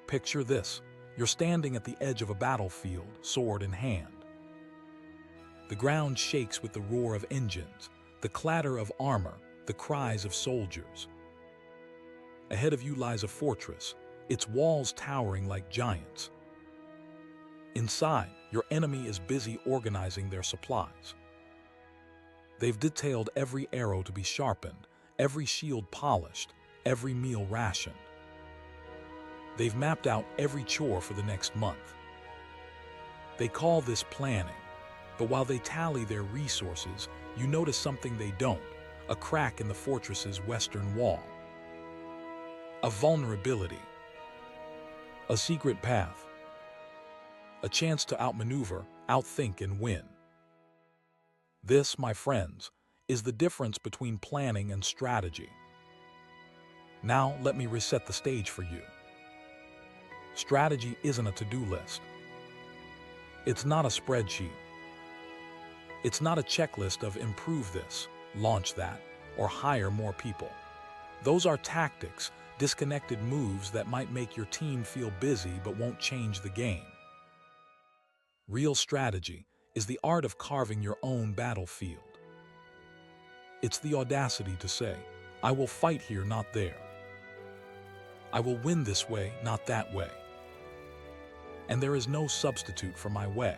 Picture this. You're standing at the edge of a battlefield, sword in hand. The ground shakes with the roar of engines, the clatter of armor, the cries of soldiers. Ahead of you lies a fortress, its walls towering like giants. Inside, your enemy is busy organizing their supplies. They've detailed every arrow to be sharpened, every shield polished, every meal rationed. They've mapped out every chore for the next month. They call this planning, but while they tally their resources, you notice something they don't: a crack in the fortress's western wall. A vulnerability. A secret path. A chance to outmaneuver, outthink, and win. This, my friends, is the difference between planning and strategy. Now, let me reset the stage for you. Strategy isn't a to-do list. It's not a spreadsheet. It's not a checklist of improve this, launch that, or hire more people. Those are tactics, disconnected moves that might make your team feel busy but won't change the game. Real strategy is the art of carving your own battlefield. It's the audacity to say, I will fight here, not there. I will win this way, not that way. And there is no substitute for my way.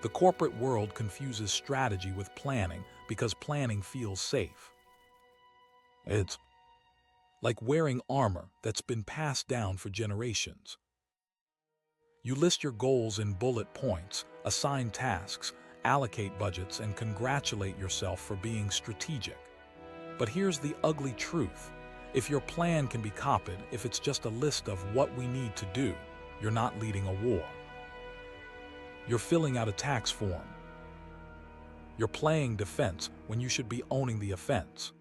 The corporate world confuses strategy with planning because planning feels safe. It's like wearing armor that's been passed down for generations. You list your goals in bullet points, assign tasks, allocate budgets, and congratulate yourself for being strategic. But here's the ugly truth. If your plan can be copied, if it's just a list of what we need to do, you're not leading a war. You're filling out a tax form. You're playing defense when you should be owning the offense.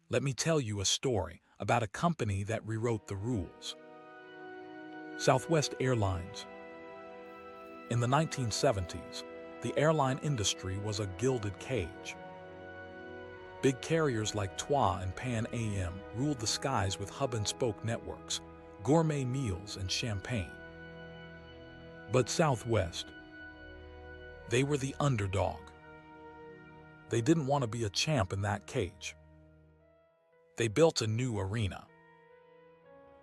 Let me tell you a story about a company that rewrote the rules. Southwest Airlines. In the 1970s, the airline industry was a gilded cage. Big carriers like TWA and Pan Am ruled the skies with hub-and-spoke networks, gourmet meals, and champagne. But Southwest, they were the underdog. They didn't want to be a champ in that cage. They built a new arena.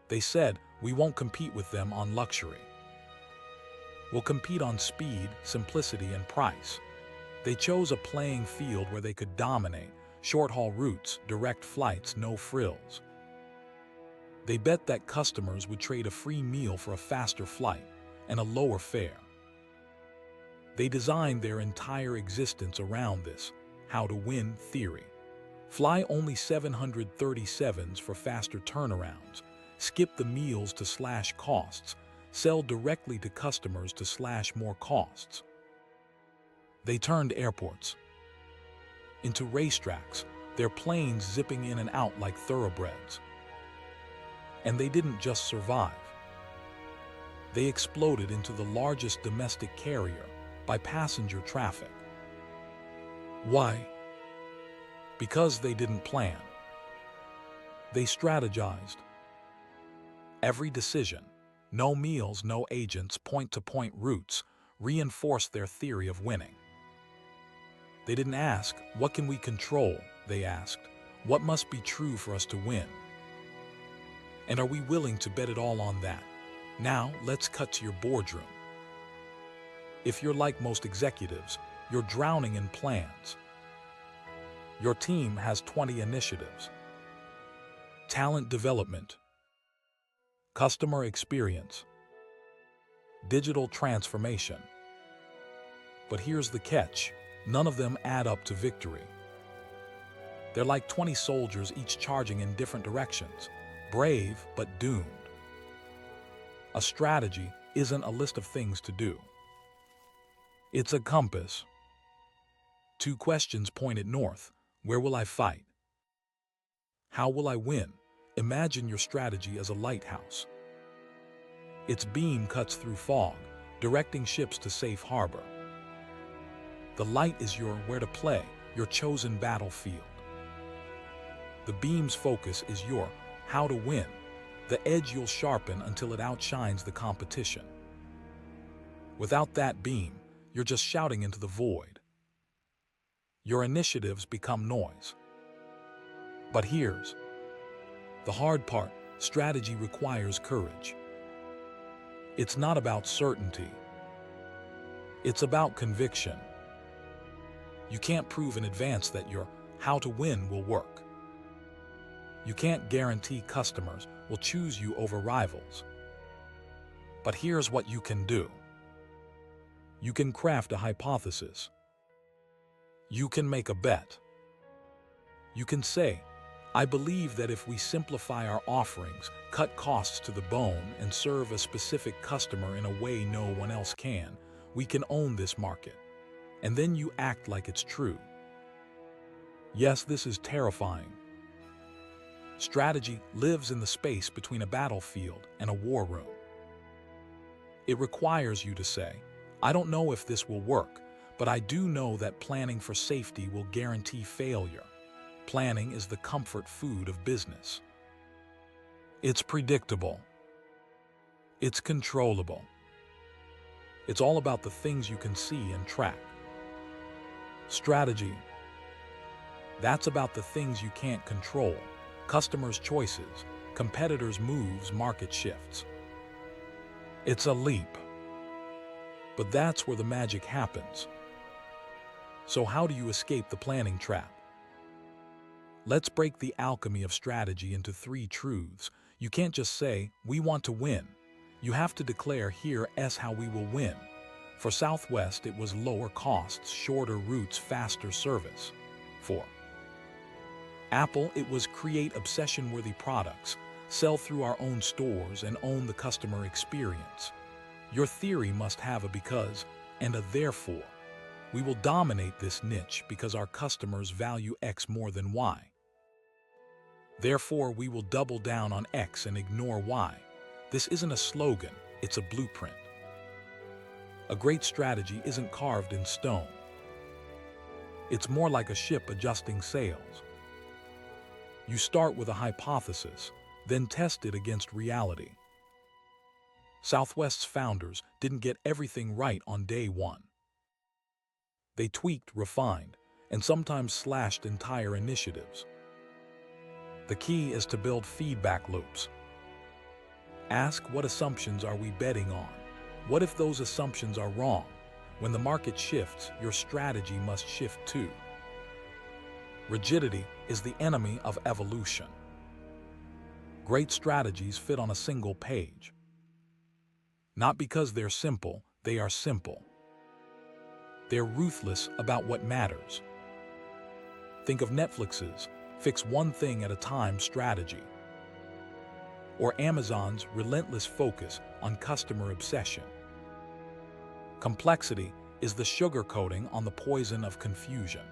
They said, we won't compete with them on luxury. We'll compete on speed, simplicity, and price. They chose a playing field where they could dominate: short-haul routes, direct flights, no frills. They bet that customers would trade a free meal for a faster flight and a lower fare. They designed their entire existence around this how-to-win theory. Fly only 737s for faster turnarounds, skip the meals to slash costs, sell directly to customers to slash more costs. They turned airports into racetracks, their planes zipping in and out like thoroughbreds. And they didn't just survive. They exploded into the largest domestic carrier by passenger traffic. Why? Because they didn't plan. They strategized. Every decision, no meals, no agents, point-to-point routes, reinforced their theory of winning. They didn't ask, what can we control? They asked, what must be true for us to win? And are we willing to bet it all on that? Now, let's cut to your boardroom. If you're like most executives, you're drowning in plans. Your team has 20 initiatives. Talent development, customer experience, digital transformation. But here's the catch. None of them add up to victory. They're like 20 soldiers, each charging in different directions, brave but doomed. A strategy isn't a list of things to do. It's a compass. 2 questions pointed north. Where will I fight? How will I win? Imagine your strategy as a lighthouse. Its beam cuts through fog, directing ships to safe harbor. The light is your where to play, your chosen battlefield. The beam's focus is your how to win, the edge you'll sharpen until it outshines the competition. Without that beam, you're just shouting into the void. Your initiatives become noise. But here's the hard part: strategy requires courage. It's not about certainty. It's about conviction. You can't prove in advance that your how to win will work. You can't guarantee customers will choose you over rivals. But here's what you can do. You can craft a hypothesis. You can make a bet. You can say, I believe that if we simplify our offerings, cut costs to the bone, and serve a specific customer in a way no one else can, we can own this market. And then you act like it's true. Yes, this is terrifying. Strategy lives in the space between a battlefield and a war room. It requires you to say, I don't know if this will work, but I do know that planning for safety will guarantee failure. Planning is the comfort food of business. It's predictable. It's controllable. It's all about the things you can see and track. Strategy, that's about the things you can't control: customers' choices, competitors' moves, market shifts. It's a leap. But that's where the magic happens. So how do you escape the planning trap? Let's break the alchemy of strategy into 3 truths. You can't just say, we want to win. You have to declare, here's how we will win. For Southwest, it was lower costs, shorter routes, faster service. For Apple, it was create obsession-worthy products, sell through our own stores, and own the customer experience. Your theory must have a because and a therefore. We will dominate this niche because our customers value X more than Y. Therefore, we will double down on X and ignore Y. This isn't a slogan, it's a blueprint. A great strategy isn't carved in stone. It's more like a ship adjusting sails. You start with a hypothesis, then test it against reality. Southwest's founders didn't get everything right on day one. They tweaked, refined, and sometimes slashed entire initiatives. The key is to build feedback loops. Ask, what assumptions are we betting on? What if those assumptions are wrong? When the market shifts, your strategy must shift too. Rigidity is the enemy of evolution. Great strategies fit on a single page. Not because they're simple, they are simple. They're ruthless about what matters. Think of Netflix's fix one thing at a time strategy, or Amazon's relentless focus on customer obsession. Complexity is the sugarcoating on the poison of confusion.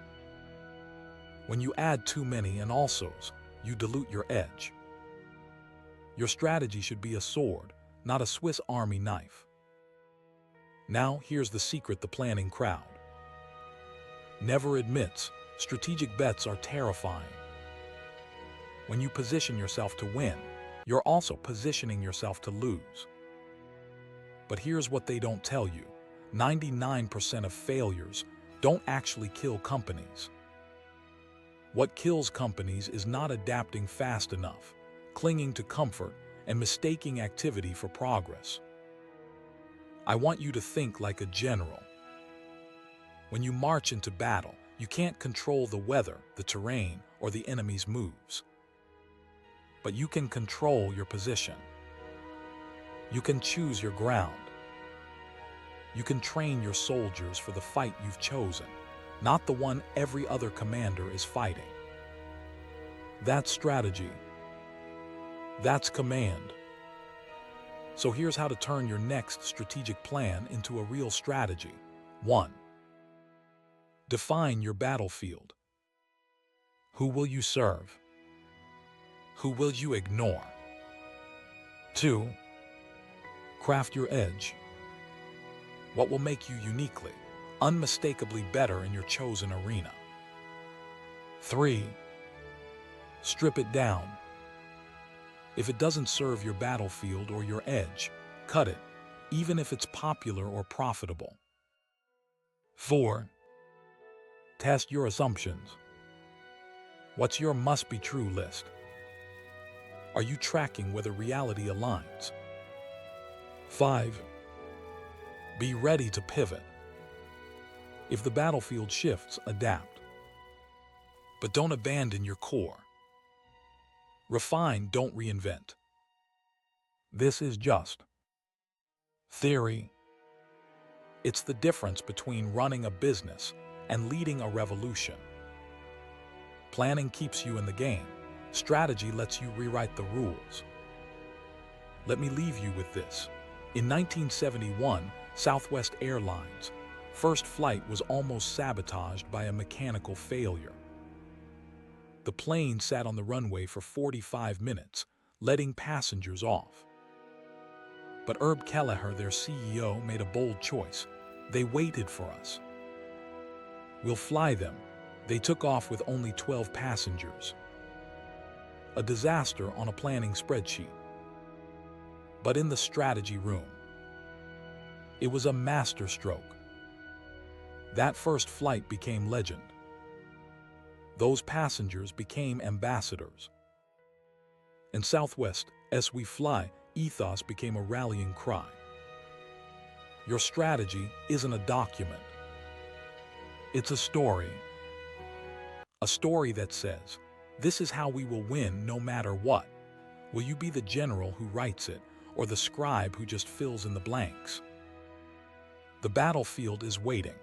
When you add too many and alsos, you dilute your edge. Your strategy should be a sword, not a Swiss Army knife. Now, here's the secret: the planning crowd never admits. Strategic bets are terrifying. When you position yourself to win, you're also positioning yourself to lose. But here's what they don't tell you: 99% of failures don't actually kill companies. What kills companies is not adapting fast enough, clinging to comfort, and mistaking activity for progress. I want you to think like a general. When you march into battle, you can't control the weather, the terrain, or the enemy's moves. But you can control your position. You can choose your ground. You can train your soldiers for the fight you've chosen, not the one every other commander is fighting. That's strategy. That's command. So here's how to turn your next strategic plan into a real strategy. 1. Define your battlefield. Who will you serve? Who will you ignore? 2. Craft your edge. What will make you uniquely, unmistakably better in your chosen arena? 3. Strip it down. If it doesn't serve your battlefield or your edge, cut it, even if it's popular or profitable. 4. Test your assumptions. What's your must-be-true list? Are you tracking whether reality aligns? 5. Be ready to pivot. If the battlefield shifts, adapt. But don't abandon your core. Refine, don't reinvent. This is just theory. It's the difference between running a business and leading a revolution. Planning keeps you in the game. Strategy lets you rewrite the rules. Let me leave you with this. In 1971, Southwest Airlines' first flight was almost sabotaged by a mechanical failure. The plane sat on the runway for 45 minutes, letting passengers off. But Herb Kelleher, their CEO, made a bold choice. They waited for us. We'll fly them. They took off with only 12 passengers. A disaster on a planning spreadsheet. But in the strategy room, it was a masterstroke. That first flight became legend. Those passengers became ambassadors. In Southwest, as we fly, ethos became a rallying cry. Your strategy isn't a document. It's a story. A story that says, this is how we will win no matter what. Will you be the general who writes it, or the scribe who just fills in the blanks? The battlefield is waiting.